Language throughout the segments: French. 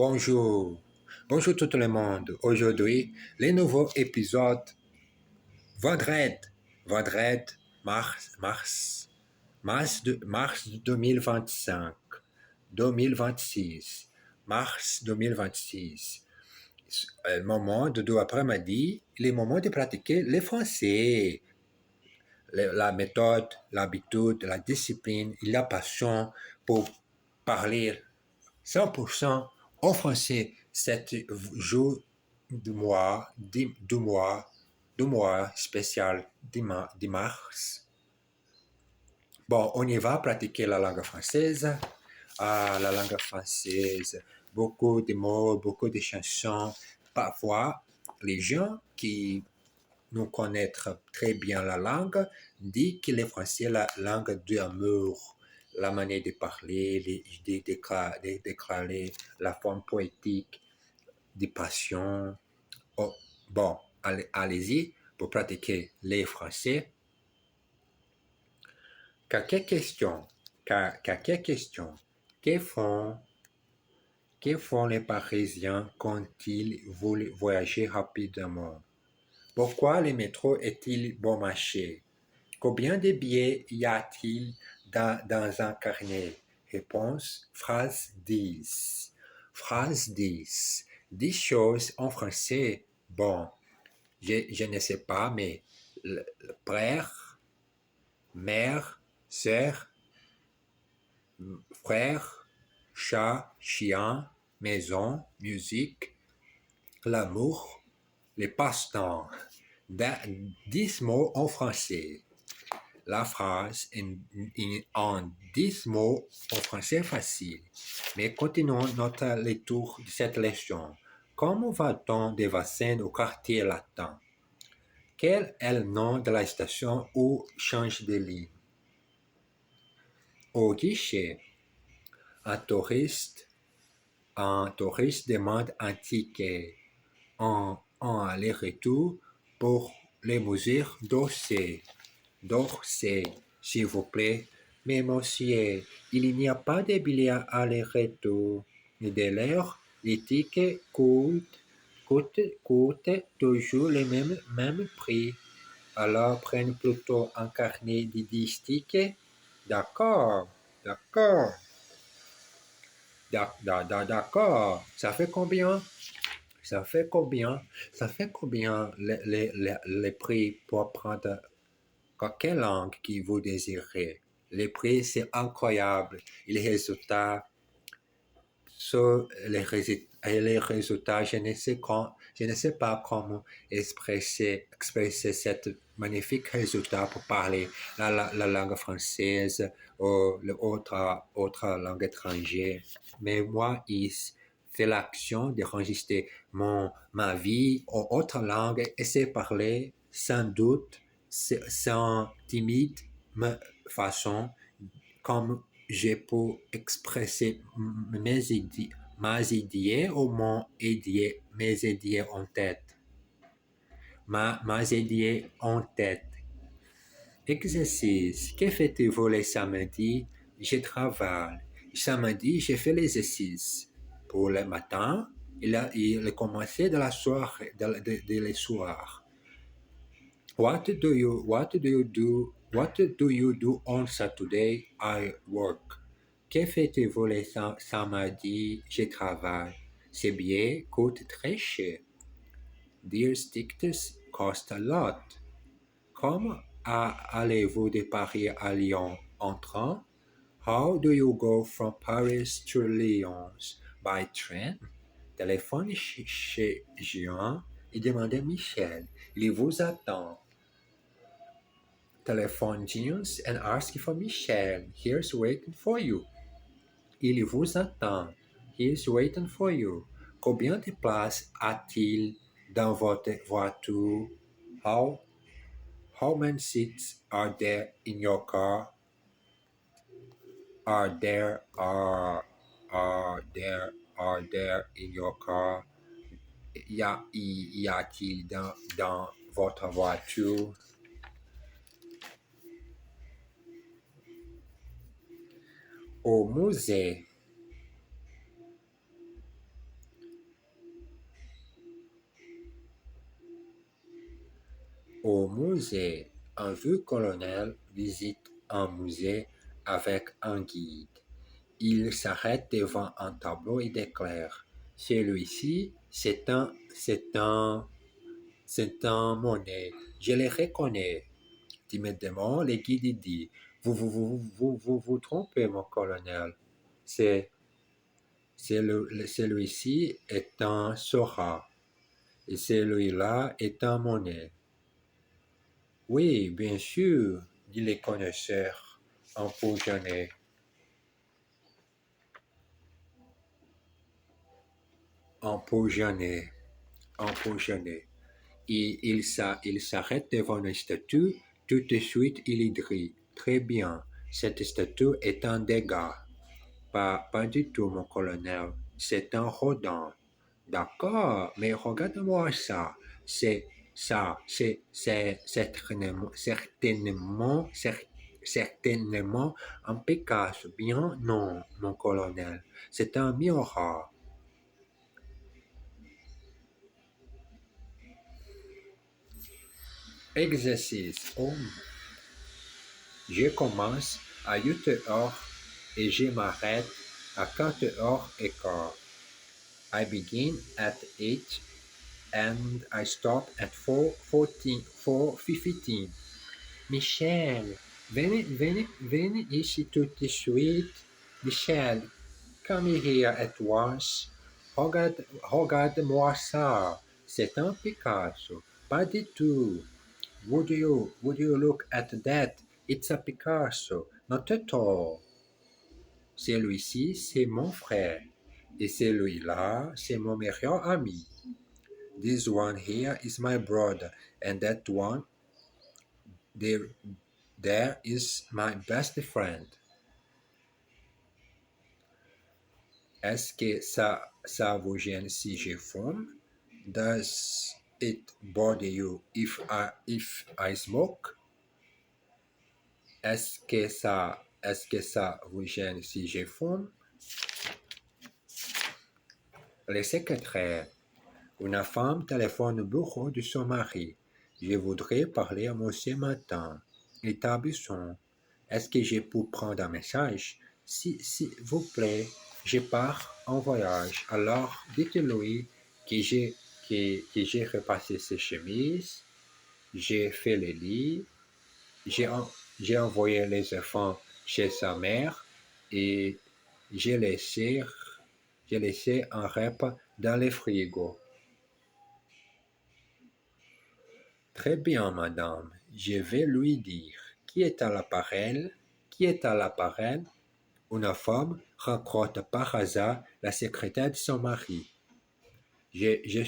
Bonjour, bonjour tout le monde. Aujourd'hui, le nouveau épisode vendredi, vendredi, mars 2025, 2026, mars 2026. Le moment de après-midi, le moment de pratiquer le français, la méthode, l'habitude, la discipline et la passion pour parler 100% en français. Cet jour du mois spécial de mars. Bon, on y va pratiquer la langue française. La langue française, beaucoup de mots, beaucoup de chansons. Parfois, les gens qui nous connaissent très bien la langue disent que le français est la langue de l'amour, la manière de parler, de déclarer, la forme poétique, de passion. Oh, bon, allez-y pour pratiquer les français. Quelques questions. Que font, que font les Parisiens quand ils veulent voyager rapidement? Pourquoi le métro est-il bon marché? Combien de billets y a-t-il dans un carnet? Réponse, phrase 10. Phrase 10. 10 choses en français. Bon, je ne sais pas, mais père, mère, sœur, frère, chat, chien, maison, musique, l'amour, les passe-temps. 10 mots en français. La phrase en 10 mots en français facile. Mais continuons notre lecture de cette leçon. Comment va-t-on de Vincennes au quartier latin? Quel est le nom de la station où change de ligne? Au guichet, un touriste demande un ticket en aller-retour pour les mesures d'Orsay. S'il vous plaît. Mais monsieur, il n'y a pas de billet aller-retour. Et de l'heure, les tickets coûtent toujours le même prix. Alors prenne plutôt un carnet de 10 tickets. D'accord. D'accord. Ça fait combien? Ça fait combien les prix pour prendre quelle langue que vous désirez? Les prix, c'est incroyable. Et les résultats, je ne sais pas comment expresser cette magnifique résultat pour parler la langue française ou l'autre langue étrangère. Mais moi, il fait l'action d'enregistrer ma vie en autre langue et c'est parler sans doute, sans timide façon, comme je peux expresser mes idées ou mes idées en tête. Mes idées en tête. Exercice. Que faites-vous les samedis? Je travaille. Samedi, je fais l'exercice. Pour le matin, il a commencé de la soirée, de le soir. What do you do on Saturday? I work. Que faites-vous les samedis? Je travaille. Ces billets coûtent très cher. These tickets cost a lot. Comment allez-vous de Paris à Lyon en train? How do you go from Paris to Lyon? By train? Téléphone chez Jean et demandez Michel. Il vous attend. Telephone Jeans and ask for Michel. He's waiting for you. Il vous attend. He's waiting for you. Combien de places a-t-il dans votre voiture? How many seats are there in your car? Are there in your car? Y a-t-il dans votre voiture? Au musée. au musée. Un vieux colonel visite un musée avec un guide. Il s'arrête devant un tableau et déclare: celui-ci, c'est un monnaie. Je le reconnais. Timidement, le guide dit: vous trompez, mon colonel. C'est, celui-ci est un Sora et celui-là est un monnaie. Oui, bien sûr, dit le connaisseur empoisonné. Empoisonné, empoisonné. Il s'arrête devant une statue. Tout de suite, il dit: très bien, cette statue est un dégât. Pas du tout, mon colonel. C'est un rodin. D'accord, mais regarde-moi ça. C'est certainement un Picasso. Bien, non, mon colonel. C'est un miroir. Exercice. Oh, je commence à 8 heures et je m'arrête à 4 heures et quart. I begin at 8 and I stop at 4:15. Michel, venez ici tout de suite. Michel, come here at once. Regarde-moi ça. C'est un Picasso. Pas du tout. Would you look at that? It's a Picasso. Not at all. Celui-ci, c'est mon frère. Et celui-là, c'est mon meilleur ami. This one here is my brother. And that one there is my best friend. Est-ce que ça vous gêne si je fume? Does it bother you if I smoke? Est-ce que ça vous gêne si je fume? Le secrétaire. Une femme téléphone au bureau de son mari. Je voudrais parler à monsieur Martin. Établissons. Est-ce que je peux prendre un message? S'il vous plaît, je pars en voyage. Alors, dites-lui que j'ai repassé ses chemises, j'ai fait le lit, j'ai envoyé les enfants chez sa mère et j'ai laissé un repas dans le frigo. Très bien, madame, je vais lui dire. Qui est à l'appareil? Qui est à l'appareil? Une femme rencontre par hasard la secrétaire de son mari. Je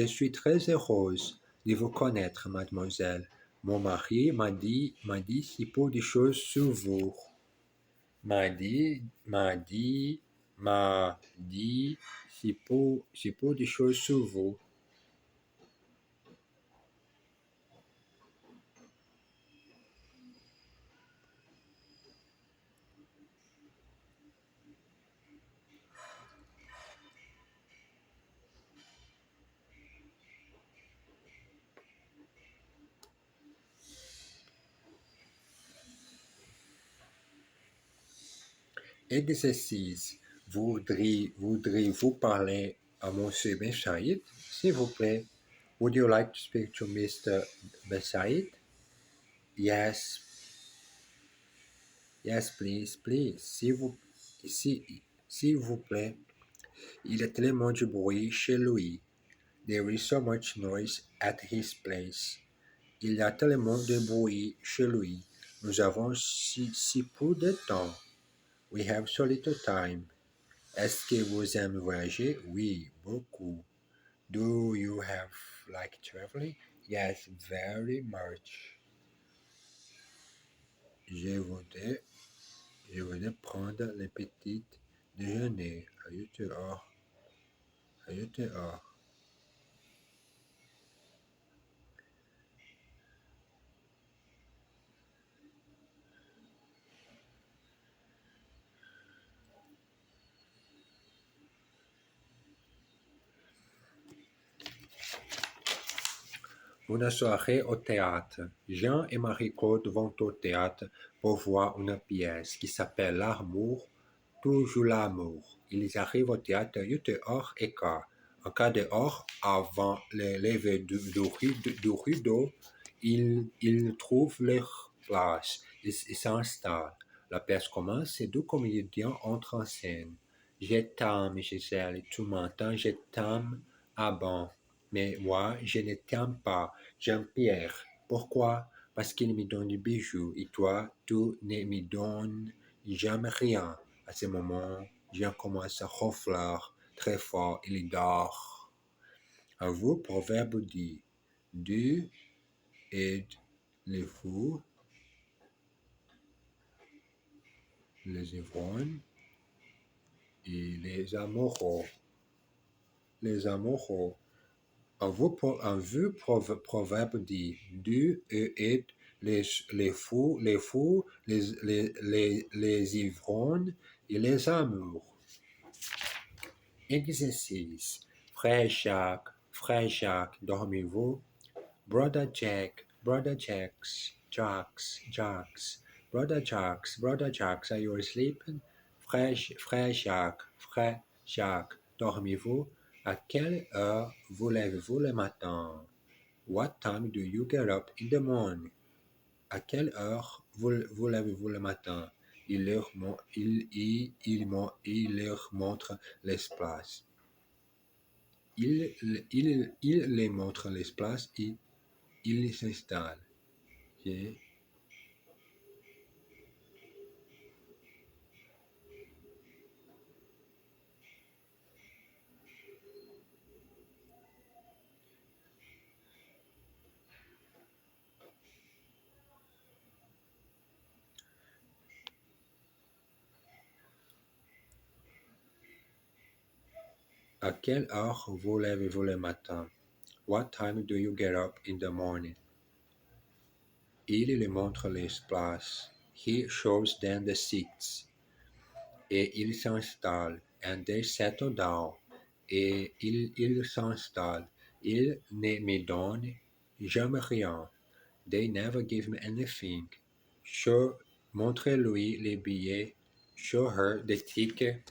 suis très heureuse de vous connaître, mademoiselle. Mon mari m'a dit si peu de choses sur vous. M'a dit si peu de choses sur vous. Exercice. Voudriez-vous parler à Monsieur Besaïd, s'il vous plaît? Would you like to speak to Mr. Besaïd? Yes, please, s'il vous plaît. Il y a tellement de bruit chez lui. There is so much noise at his place. Il y a tellement de bruit chez lui. Nous avons si peu de temps. We have so little time. Est-ce que vous aimez voyager? Oui, beaucoup. Do you have like traveling? Yes, very much. Je voudrais prendre le petit déjeuner à 8 heures. À 8 heures. Une soirée au théâtre. Jean et Marie-Claude vont au théâtre pour voir une pièce qui s'appelle L'amour, toujours l'amour. Ils arrivent au théâtre 8h15. En cas dehors, avant le lever du rideau, ils trouvent leur place. Ils s'installent. La pièce commence et deux comédiens entrent en scène. Je t'aime, Gisèle, tu m'entends, je t'aime. Ah bon, mais moi, je ne t'aime pas. J'aime Pierre. Pourquoi? Parce qu'il me donne des bijoux et toi, tu ne me donnes jamais rien. À ce moment, Jean commence à ronfler très fort. Il dort. Un vieux proverbe dit: Dieu aide les fous, les ivrognes et les amoureux. Les amoureux. Un vieux proverbe dit: Dieu aide les fous, les ivrognes et les amours. Exercice. Frère Jacques, dormez-vous? Brother Brother Jacques, are you sleeping? Frère Jacques, dormez-vous? À quelle heure vous levez-vous le matin? What time do you get up in the morning? À quelle heure vous levez-vous le matin? Il leur montre l'espace. Il les montre l'espace et il s'installe. Ok. À quelle heure vous levez-vous le matin? What time do you get up in the morning? Il les montre l'espace. He shows them the seats. Et il s'installe. And they settle down. Et il s'installe. Il ne me donne jamais rien. They never give me anything. Montrez-lui les billets. Show her the ticket.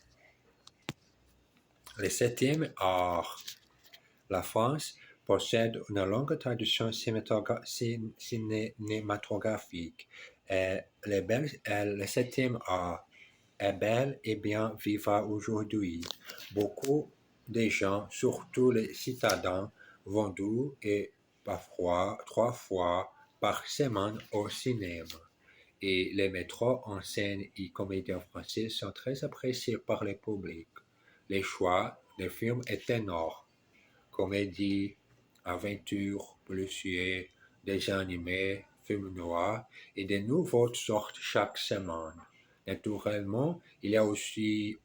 Le septième art. La France possède une longue tradition cinématographique. Le septième art est bel et bien vivant aujourd'hui. Beaucoup de gens, surtout les citadins, vont deux et parfois 3 fois par semaine au cinéma. Et les métros en scène et comédiens français sont très appréciés par le public. Le choix des films est énorme: comédie, aventure, policier, dessins animés, films noirs et de nouvelles sortes chaque semaine. Naturellement, il y a aussi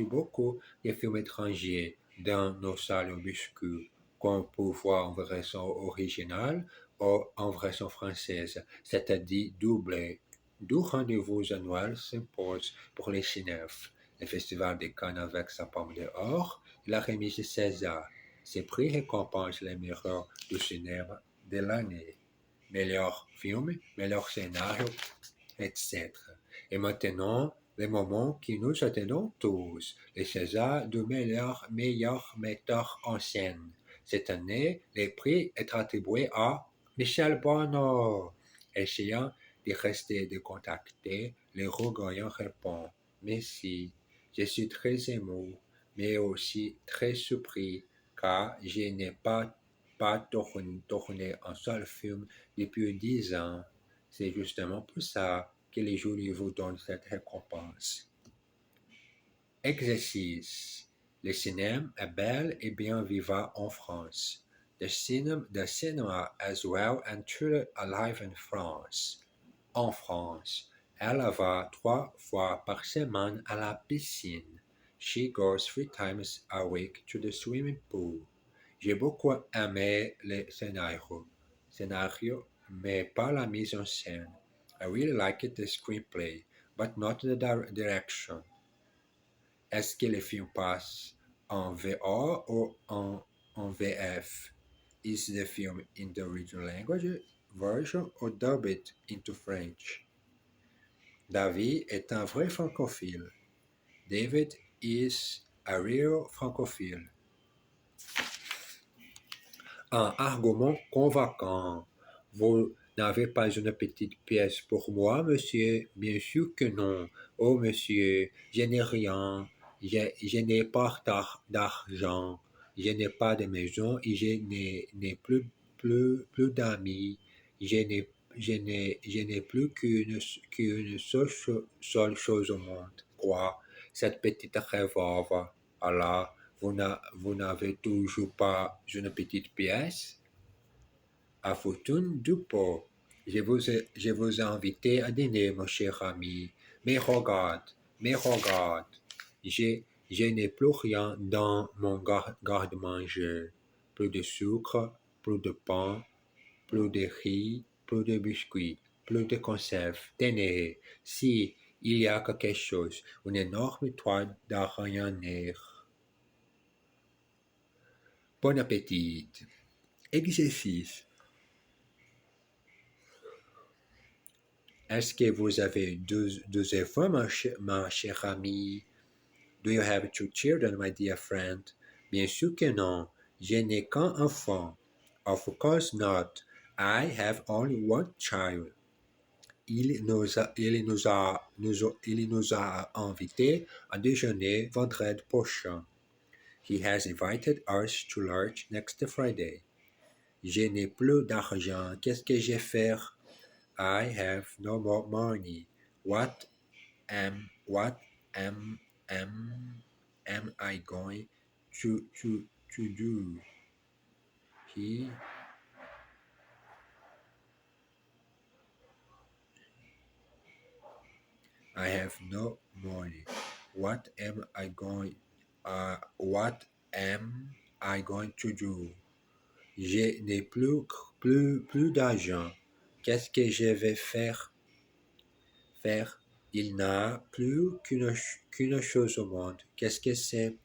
beaucoup de films étrangers dans nos salles obscures, qu'on peut voir en version originale ou en version française, c'est-à-dire doublée. Deux rendez-vous annuels s'imposent pour les cinéphiles: le Festival de Cannes avec sa Palme d'Or et la remise de César. Ces prix récompensent les meilleurs du cinéma de l'année. Meilleur film, meilleur scénario, etc. Et maintenant, le moment que nous attendons tous, le César du meilleur metteur en scène. Cette année, le prix est attribué à Michel Bono. Essayant de rester de contacter, le regagnant répond: Merci, je suis très ému, mais aussi très surpris, car je n'ai pas tourné un seul film depuis 10 ans. C'est justement pour ça que les jurys vous donnent cette récompense. Exercice. Le cinéma est bel et bien vivant en France. The cinema is well and truly alive in France. En France, elle va 3 fois par semaine à la piscine. She goes 3 times a week to the swimming pool. J'ai beaucoup aimé le scénario, mais pas la mise en scène. I really liked the screenplay, but not the direction. Est-ce que le film passe en VR ou en en VF? Is the film in the original language version or dubbed into French? David est un vrai francophile. David is a real francophile. Un argument convaincant. Vous n'avez pas une petite pièce pour moi, monsieur? Bien sûr que non. Oh, monsieur, je n'ai rien. Je n'ai pas d'argent. Je n'ai pas de maison et je n'ai plus d'amis. Je n'ai plus qu'une seule chose au monde. Quoi? Cette petite révolve. Alors, vous n'avez toujours pas une petite pièce? À fortune du pot. Je vous ai invité à dîner, mon cher ami. Mais regarde, je n'ai plus rien dans mon garde-manger. Plus de sucre, plus de pain, plus de riz, plus de biscuits, plus de conserves. Tenez, si il y a quelque chose, une énorme toile d'araignée. Bon appétit. Exercice. Est-ce que vous avez deux enfants, ma chère amie? Do you have two children, my dear friend? Bien sûr que non. Je n'ai qu'un enfant. Of course not. I have only one child. Il nous a invités à déjeuner vendredi prochain. He has invited us to lunch next Friday. Je n'ai plus d'argent. Qu'est-ce que je vais faire? I have no more money. What am I going to do? He I have no money. What am I going to do? Je n'ai plus d'argent. Qu'est-ce que je vais faire? Il n'a plus qu'une chose au monde. Qu'est-ce que c'est?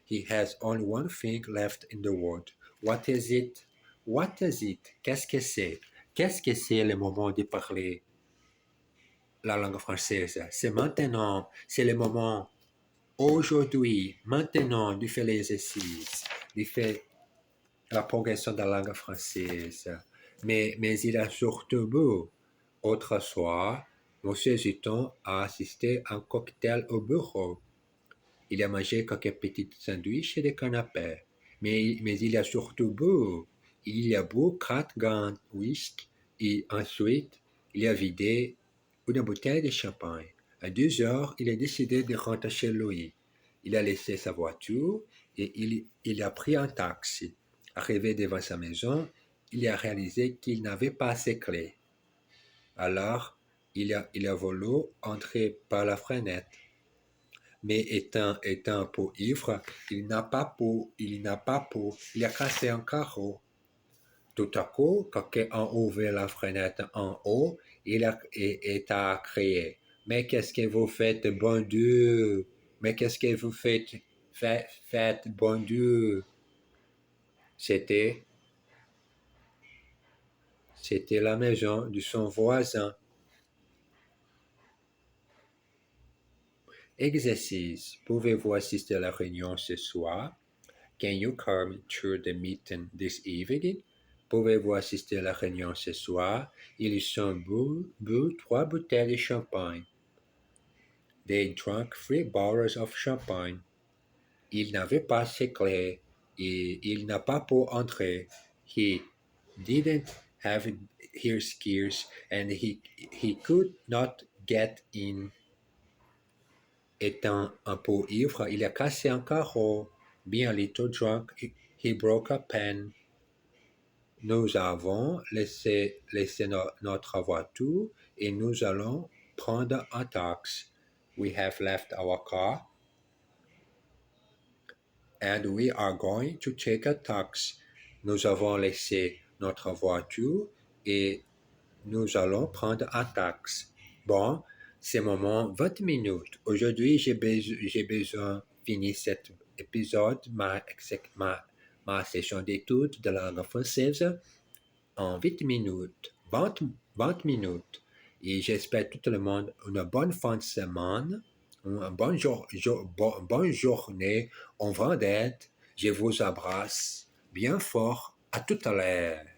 He has only one thing left in the world. What is it? What is it? Qu'est-ce que c'est? Qu'est-ce que c'est le moment de parler la langue française? C'est maintenant. C'est le moment. Aujourd'hui, maintenant, de faire l'exercice, de faire la progression de la langue française. Mais il a surtout beau. Autre soir, Monsieur Zuton a assisté à un cocktail au bureau. Il a mangé quelques petits sandwichs et des canapés. Mais il a surtout bu. Il a bu 4 grands whisky et ensuite il a vidé une bouteille de champagne. À 2 heures, il a décidé de rentrer chez lui. Il a laissé sa voiture et il a pris un taxi. Arrivé devant sa maison, il a réalisé qu'il n'avait pas ses clés. Alors, il a voulu entrer par la fenêtre. Mais étant un peu ivre, il n'a pas pu, il a cassé un carreau. Tout à coup, quelqu'un a ouvert la fenêtre en haut et a crié: Mais qu'est-ce que vous faites, bon Dieu? Mais qu'est-ce que vous faites, bon Dieu? C'était la maison de son voisin. Exercice. Pouvez-vous assister à la réunion ce soir? Can you come to the meeting this evening? Pouvez-vous assister à la réunion ce soir? Ils ont bu 3 bouteilles de champagne. They drank 3 bottles of champagne. Il n'avait pas ses clés et il n'a pas pu entrer. He didn't have his keys and he could not get in. Étant un peu ivre, il a cassé un carreau. Being a little drunk, he broke a pen. Nous avons laissé notre voiture et nous allons prendre un taxi. We have left our car and we are going to take a taxi. Nous avons laissé notre voiture et nous allons prendre un taxi. Bon, c'est moment 20 minutes. Aujourd'hui, j'ai besoin de finir cet épisode, ma session d'étude de la langue française en 8 minutes, 20 minutes. Et j'espère tout le monde une bonne fin de semaine, une bonne journée, en vrai d'aide. Je vous embrasse bien fort. À tout à l'heure.